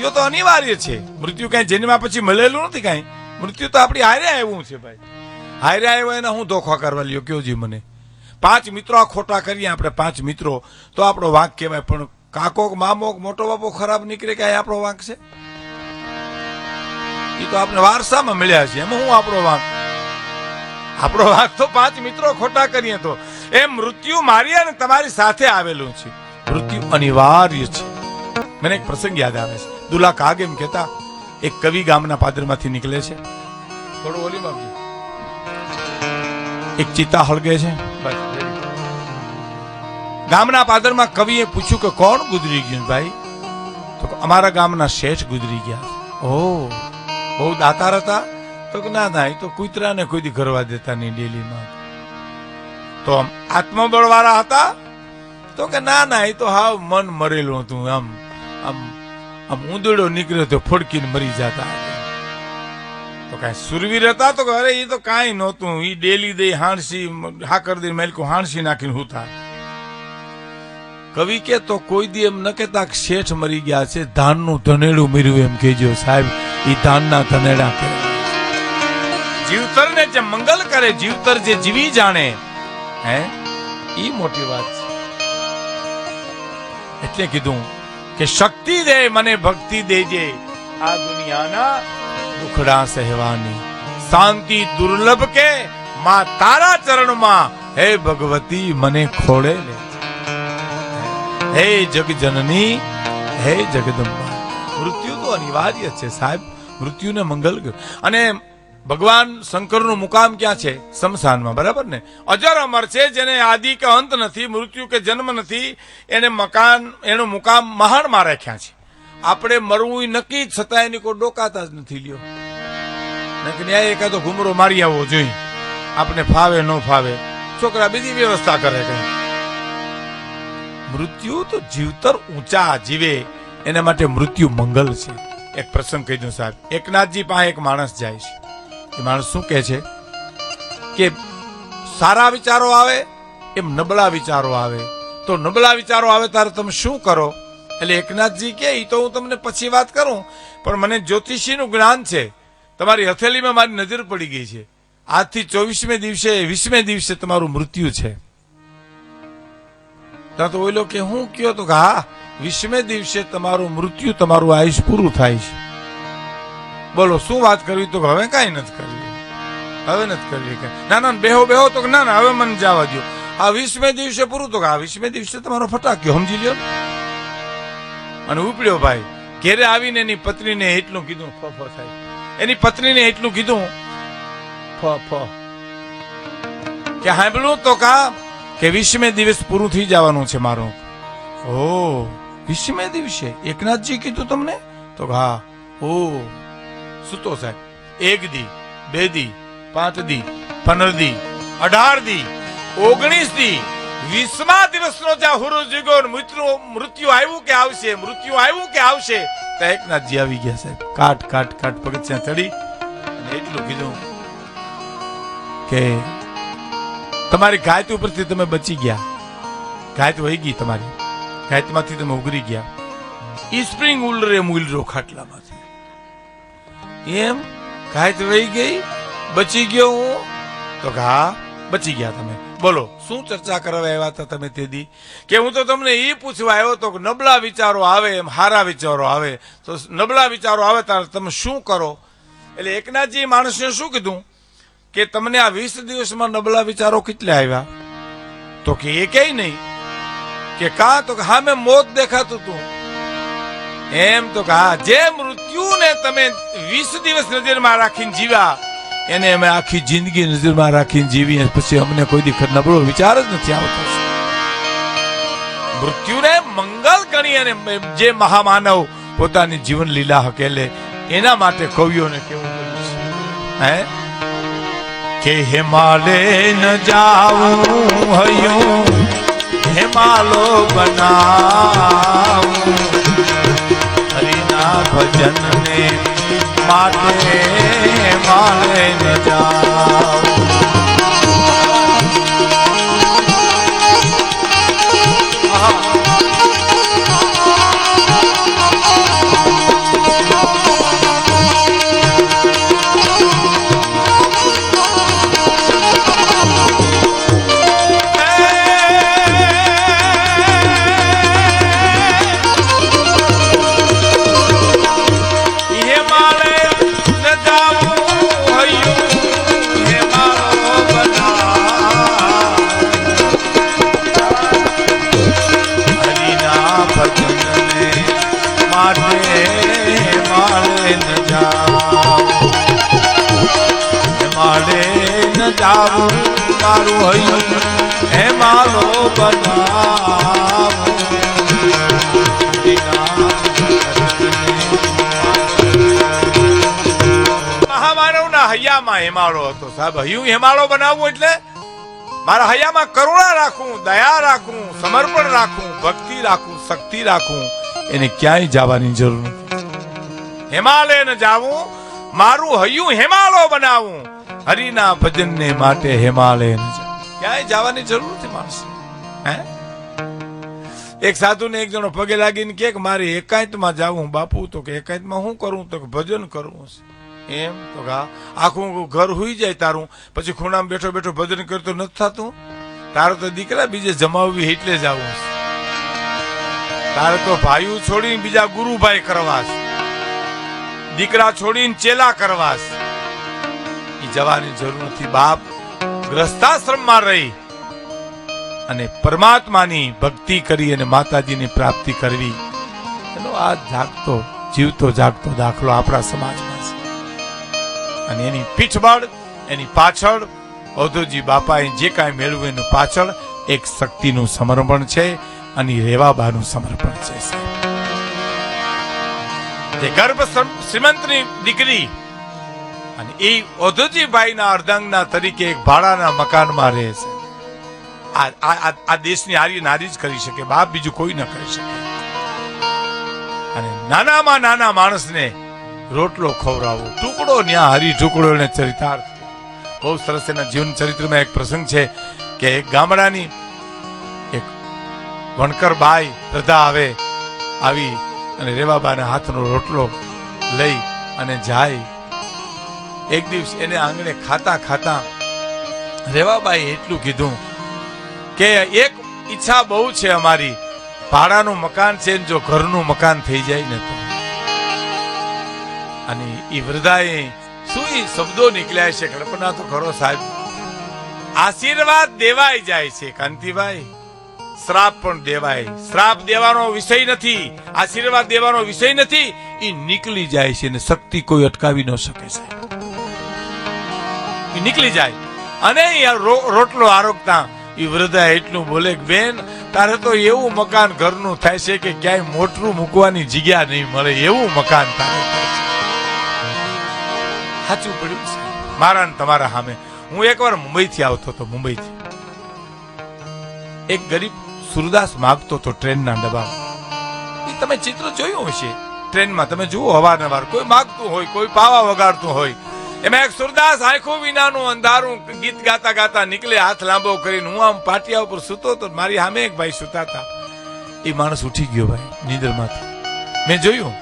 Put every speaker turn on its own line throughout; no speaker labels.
મૃત્યુ તો અનિવાર્ય છે. મૃત્યુ કઈ જન્મ્યા પછી મળેલું નથી. કઈ મૃત્યુ તો આપણી હારે આવ્યું છે ભાઈ. હારે આવ્યો એને હું ધોખા કરવા લ્યો કયો જી મને. 5 મિત્રો આ ખોટા કરીએ આપણે 5 મિત્રો તો આપણો વાંક કહેવાય. પણ કાકો મામો મોટો બાપો ખરાબ નીકળે કે આપણો વાંક છે? એ તો આપણે વારસામાં મળ્યા છે. એમાં હું આપણો વાંક? આપણો વાંક તો 5 મિત્રો ખોટા કરીએ તો. એ મૃત્યુ મારી અને તમારી સાથે આવેલું છે. મૃત્યુ અનિવાર્ય છે. મને એક પ્રસંગ યાદ આવે છે. દુલા કાગ એમ કહેતા એક કવિ ગામના પાદરમાંથી નીકળે છે. થોડું ઓલી બાપજી એક ચિતા હળગે છે. ગામના પાદરમાં કવિએ પૂછ્યું કે કોણ ગુજરી ગયું ભાઈ? તો અમારા ગામના શેઠ ગુજરી ગયા. ઓ બહુ દાતાર હતા? તો ના ના એ તો કૂતરાને કોઈ દી ઘરવા દેતા નહીં ડેલીમાં. તો આત્મબળ વાળા હતા? તો કે ના ના એ તો હાવ મન મરેલું હતું. આમ આમ આમ ઊંધડો નીકળ્યો તો ફડકીને મરી જતા. તો કઈ સુરવીર હતા? તો અરે એ તો કાંઈ નહોતું. એ ડેલી દઈ હાણસી હાકર દઈ મેલકું હાણસી નાખીને હુતા. કવિ કે તો કોઈ દી એમ ન કેતા શેઠ મરી ગયા છે, ધાનનું ધનેડું મર્યું એમ કહેજો સાહેબ. એ ધાનના ધનેડા કરે. જીવતરને જે મંગલ કરે, જીવતર જે જીવી જાણે, હે ઈ મોટી વાત છે. એટલે કીધું કે શક્તિ દે મને ભક્તિ દેજે, આ દુનિયાના દુખડા સહેવાની. શાંતિ દુર્લભ કે માં તારા ચરણમાં, હે ભગવતી મને ખોળે લે. હે જગજનની, હે જગદંબા. મૃત્યુ તો અનિવાર્ય છે સાહેબ. મૃત્યુને મંગલ ગયો. અને ભગવાન શંકરનું મુકામ ક્યાં છે? સ્મશાનમાં, બરાબર ને? અજર અમર છે, જેને આદિ કે અંત નથી, મૃત્યુ કે જન્મ નથી. એને મકાન, એનું મુકામ મહાણમાં રાખ્યા છે. આપણે મરવું નક્કી, છતાં એની કોઈ ડોકાતા જ નથી લ્યો. ન્યાય એકાદો ઘુમરો મારી આવવો જોઈએ. આપણે ફાવે ન ફાવે, છોકરા બીજી વ્યવસ્થા કરે. કઈ મૃત્યુ તો જીવતર ઊંચા જીવે એના માટે મૃત્યુ મંગલ છે. એક પ્રસંગ કહી દઉં સાહેબ. એકનાથજી પાસે એક માણસ જાય છે. એ માણસ શું કહે છે કે સારા વિચારો આવે એમ નબળા વિચારો આવે. તો નબળા વિચારો આવે ત્યારે તમે શું કરો? એટલે એકનાથજી કે એ તો હું તમને પછી વાત કરું, પણ મને જ્યોતિષીનું જ્ઞાન છે. તમારી હથેળીમાં મારી નજર પડી ગઈ છે. આજથી 24મે દિવસે 20મે દિવસે તમારું મૃત્યુ છે. તો ઓલો કે હું કયો? તો હા 20મે દિવસે તમારું મૃત્યુ, તમારું આયુષ પૂરું થાય છે. બોલો શું વાત કરવી? તો હવે કઈ નથી કરવી, હવે નથી કરવી. ના ના બેહો બેહો. તો ના ના હવે મને જવા દો. આ 20મે દિવસે પૂરું. તો આ 20મે દિવસે તમારો ફટાક્યો, સમજી લ્યો. અને ઉપડ્યો ભાઈ. ઘેરે આવીને એની પત્નીને એટલું કીધું, ફ થાય. એની પત્નીને એટલું કીધું, ફ કે સાંભળ્યું તો કા કે 20મે દિવસ પૂરું થઈ જવાનું છે મારું. ઓ 20મે દિવસે એકનાથજી કીધું તમને? તો હા. ઓ સુતો સાહેબ. 1 દી, 2 દી, 5 દી, 15 દી, 18 દી, 19 દી, 20મા દિવસનો જ્યાં હુરુજ જીગો મૃત્યુ આવ્યું કે આવશે, મૃત્યુ આવ્યું કે આવશે. તો એકનાથજી આવી ગયા સાહેબ. કાટ કાટ કાટ પગથિયાં ચડી અને એટલું કીધું કે તમારી ગાયત ઉપરથી તમે બચી ગયા. ગાયત વહી ગઈ તમારી. ગાયતમાંથી તમે ઉગરી ગયા. સ્પ્રિંગ ઉલરે મુલરો ખાટલામાંથી. એમ ગાયત વહી ગઈ, બચી ગયો હું? તો હા બચી ગયા તમે. બોલો શું ચર્ચા કરવા આવ્યા હતા તમે તે દી? કે હું તો તમને એ પૂછવા આવ્યો તો નબળા વિચારો આવે એમ સારા વિચારો આવે. તો નબળા વિચારો આવે ત્યારે તમે શું કરો? એટલે એકનાથજી માણસને શું કીધું કે તમને આ 20 દિવસમાં નબળા વિચારો કેટલા આવ્યા? તો કે એ કઈ નહીં. કે કા? તો હા મેં મોત દેખાતું તું. એમ? તો હા જે મૃત્યુને તમે 20 દિવસ નજરમાં રાખીને જીવ્યા એને અમે આખી જિંદગી નજરમાં રાખીને જીવી, પછી અમને કોઈ દી નબળો વિચાર જ નથી આવતો. મૃત્યુને મંગલ ગણી અને જે મહામાનવ પોતાની જીવન લીલા હકેલે એના માટે કવિઓને કેવું બોલ્યું છે હે કે હિમાલય ન જાઉં હયું હિમાલો બનાવું હરિના ભજન ને માટે હિમાલય ન જાઉં. ન જાવું મારું હૈયું હેમાલો બનાવું મહામાનવના હૈયામાં હેમાળો હતો સાહેબ. હૈયું હેમાળો બનાવવું એટલે મારા હૈયામાં કરુણા રાખું, દયા રાખું, સમર્પણ રાખું, ભક્તિ રાખું, શક્તિ રાખું. એને ક્યાંય જવાની જરૂર નથી. હિમાલય ન જાવું મારું હૈયું હેમાળો બનાવું. હરિના ભજનને માટે હિમાલય ન જાવું. ક્યાંય જવાની જરૂર નથી માણસ. હે એક સાધુ ને એક જણો પગે લાગીને કે મારે એકાંતમાં જાવું બાપુ. તો કે એકાંતમાં શું કરું? તો કે ભજન કરવું છે. એમ તો આખું ઘર હુઈ જાય તારું, પછી ખૂણામાં બેઠો બેઠો ભજન કરતો નથી થતું. તારો તો દીકરા બીજે જમાવવી એટલે જ આવું છે. તારે તો ભાઈઓ છોડીને બીજા ગુરુભાઈ કરવાસ, દીકરા છોડીને ચેલા કરવાસ. એ જવાની જરૂર નથી. બાપ ગ્રસ્તાશ્રમમાં રહી અને પરમાત્માની ભક્તિ કરી અને માતાજીની પ્રાપ્તિ કરવી, એનો આ જાગતો જીવતો જાગતો દાખલો આપણા સમાજમાં છે. અને એની પીઠબળ, એની પાછળ ઔધોજી બાપાએ જે કાંઈ મેળવ્યું એનું પાછળ એક શક્તિનું સમર્પણ છે અને રેવાબાનું સમર્પણ છે. જે ગર્ભ શ્રીમંતની દીકરી અને એ ઔધોજીભાઈના અર્ધાંગના તરીકે એક ભાડાના મકાનમાં રહે છે. આ દેશની આર્ય નારી જ કરી શકે બાપ, બીજું કોઈ ન કરી શકે. અને નાનામાં નાના માણસને રોટલો ખવડાવો, ટુકડો ન્યા હરી ટુકડો એને ચરિતાર્થ. બહુ સરસ એના જીવન ચરિત્રમાં એક પ્રસંગ છે કે એક ગામડાની એક વણકર બાઈ પ્રધા આવી અને રેવાબાના હાથનો રોટલો લઈ અને જાય. એક દિવસ એને આંગણે ખાતા ખાતા રેવાબાઈ એટલું કીધું કે એક ઈચ્છા બહુ છે અમારી, ભાડાનું મકાન છે, જો ઘરનું મકાન થઈ જાય ને તો. અને એ વૃદ્ધાએ શું એ શબ્દો નીકળ્યા છે, કલ્પના તો કરો સાહેબ. આશીર્વાદ દેવાય જાય છે કાંતિભાઈ, શ્રાપ પણ દેવાય. શ્રાપ દેવાનો વિષય નથી, આશીર્વાદ દેવાનો વિષય નથી. એ નીકળી જાય છે ને શક્તિ કોઈ અટકાવી ન શકે સાહેબ. એ નીકળી જાય. અને રોટલો આરોગતા એ વૃદ્ધા એટલું બોલે કે બેન તારે તો એવું મકાન ઘરનું થાય છે કે ક્યાંય મોટરું મૂકવાની જગ્યા નહીં મળે એવું મકાન તારે થાય છે. સાચું પડ્યું છે મારા ને તમારા સામે. હું એકવાર મુંબઈથી આવતો હતો. મુંબઈથી એક ગરીબ સુરદાસ માગતો હતો ટ્રેનના ડબ્બામાં. એ તમે ચિત્ર જોયું હશે ટ્રેનમાં, તમે જુઓ અવારનવાર કોઈ માગતું હોય, કોઈ પાવા વગાડતું હોય. એમાં એક સુરદાસ આંખો વિનાનું અંધારું ગીત ગાતા ગાતા નીકળે, હાથ લાંબો કરીને. હું આમ પાટિયા ઉપર સૂતો તો મારી સામે એક ભાઈ સૂતા હતા. એ માણસ ઉઠી ગયો ભાઈ નીંદરમાંથી. મેં જોયું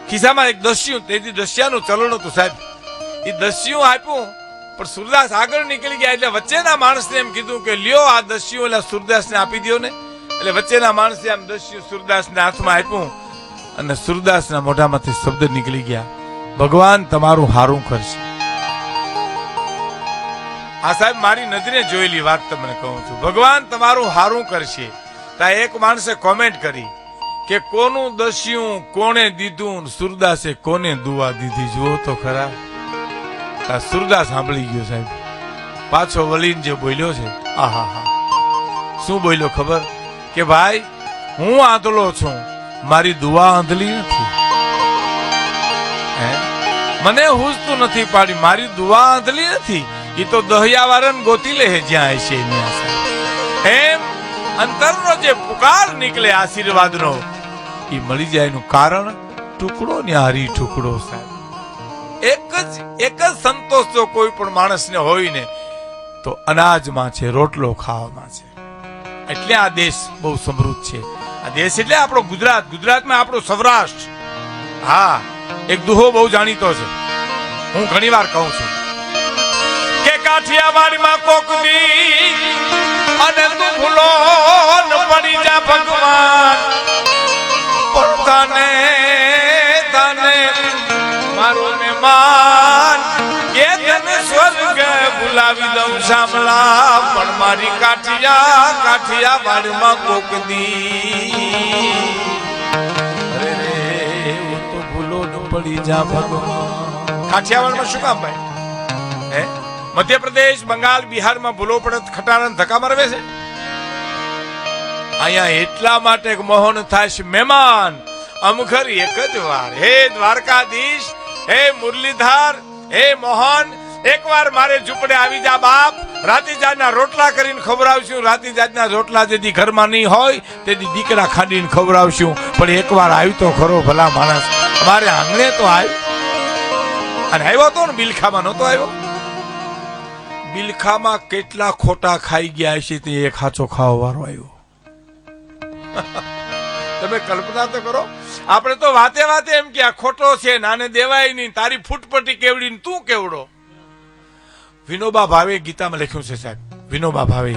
ખિસ્સામાં એક દસ્યું, તેથી દસ્યાનું ચલણ હતું સાહેબ. એ દસ્યું આપ્યું પણ સુરદાસ આગળ નીકળી ગયા. એટલે વચ્ચેના માણસને એમ કીધું કે લ્યો આ દસ્યું એટલે સુરદાસને આપી દો ને. એટલે વચ્ચેના માણસે આમ દસ્યું સુરદાસના હાથમાં આપ્યું અને સુરદાસના મોઢામાંથી શબ્દ નીકળી ગયા, ભગવાન તમારું હારું કરશે. આ સાહેબ મારી નજરે જોયેલી વાત તમને કહું છું. ભગવાન તમારું હારું કરશે. તા એક માણસે કોમેન્ટ કરી કે કોનું દસ્યું કોને દીધું, સુરદાસે કોને દુઆ દીધી. જુઓ તો ખરા. સુરદાસ સાંભળી ગયો સાહેબ. પાછો વળીને જે બોલ્યો છે, આહા હા શું બોલ્યો ખબર? કે ભાઈ હું આંધળો છું, મારી દુઆ આંધળી નથી. મને હુજતું નથી પાડી, મારી દુઆ આંધળી નથી. એ તો દહિયાવાળાને ગોતી લે જ્યાં હશે એમ. અંતરનો જે પુકાર નીકળે આશીર્વાદનો એ મળી જાય. એનું કારણ ટુકડો ને હારી ટુકડો સાહેબ. એક જ સંતોષ જો કોઈ પણ માણસને હોય ને તો અનાજમાં છે, રોટલો ખાવામાં છે. એટલે આ દેશ બહુ સમૃદ્ધ છે. આ દેશ એટલે આપણો ગુજરાત. ગુજરાતમાં આપણો સૌરાષ્ટ્ર. હા એક દુહો બહુ જાણીતો છે, હું ઘણી વાર કહું છું કે કાઠિયાવાડમાં કોક દી અને તું ભૂલો ન પડી જા ભગવાન, પણ તને મારું મહેમાન કે તને સ્વર્ગ ભૂલાવી દઉં શામલા, પણ મારી કાઠિયાવાડમાં કોક દી અરે રે તો ભૂલો ન પડી જા ભગવાન. કાઠિયાવાડમાં શું કામ ભાઈ? હે મધ્યપ્રદેશ, બંગાળ, બિહારમાં ભૂલો પડે ખટારા ધક્કા મારવે છે. અહીંયા એટલા માટે મોહન થાય મહેમાન અમઘર એક જ વાર. હે દ્વારકાધીશ, હે મુરલીધર, હે મોહન, એકવાર મારે ઝૂંપડે આવી જા બાપ. રાતીજાના રોટલા કરીને ખવડાવશું. રાતીજાના રોટલા જેથી ઘરમાં નહીં હોય તેથી દીકરા ખાંડીને ખવડાવશું. પણ એકવાર આવ્યું તો ખરો ભલા માણસ, મારે આંગણે તો આવ્યો. અને આવ્યો તો ને બિલખામાં નહોતો આવ્યો. બિલખામાં કેટલા ખોટા ખાઈ ગયા છે તે એક હાચો ખાવા વાળો આવ્યો. તમે કલ્પના તો કરો. આપણે તો વાતે વાતે એમ કે આ ખોટો છે, નાને દેવાય નહીં, તારી ફૂટપટ્ટી કેવડી, તું કેવડો. વિનોબા ભાવે ગીતામાં લખ્યું છે સાહેબ, વિનોબા ભાવે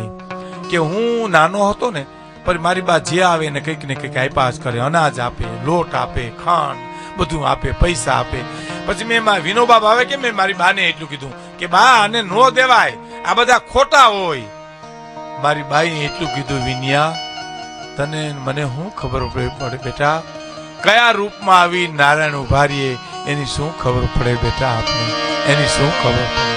કે હું નાનો હતો ને પણ મારી બા જે આવે ને કંઈક ને કંઈક આપ્યા જ કરે. અનાજ આપે, લોટ આપે, ખાંડ બધું આપે, પૈસા આપે. પછી મેં વિનોબા ભાવે કે મેં મારી બાને એટલું કીધું કે બા આને નો દેવાય, આ બધા ખોટા હોય. મારી બાઈએ એટલું કીધું, વિનિયા તને મને શું ખબર પડે બેટા, કયા રૂપમાં આવી નારાયણ ઉભારીએ એની શું ખબર પડે બેટા, આપને એની શું ખબર પડે.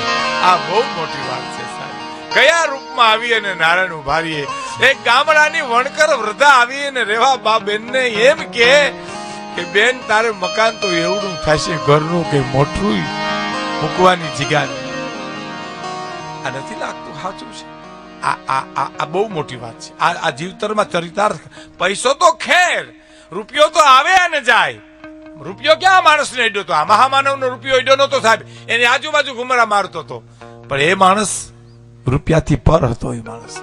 આ બહુ મોટી વાત છે સાહેબ. કયા રૂપમાં આવી અને નારાયણ ઉભારીએ. એક ગામડાની વણકર વૃદ્ધા આવી અને રેવા બા બેન ને એમ કે બેન તારે મકાન તો એવડું થશે ઘરનું કે મોટું મૂકવાની જગ્યા. આ નથી લાગતું સાચું છે? આ બહુ મોટી વાત છે. આ જીવતરમાં ચરિતાર્થ. પૈસો તો ખેર, રૂપિયો તો આવે અને જાય. રૂપિયો ક્યાં માણસને અડ્યો તો? આ મહામાનવનો રૂપિયો અડ્યો નતો સાહેબ, એની આજુબાજુ ઘુમરા મારતો હતો. પણ એ માણસ રૂપિયાથી પર હતો. એ માણસ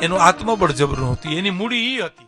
એનું આત્મબળ જબરું હતું, એની મૂડી ઈ હતી.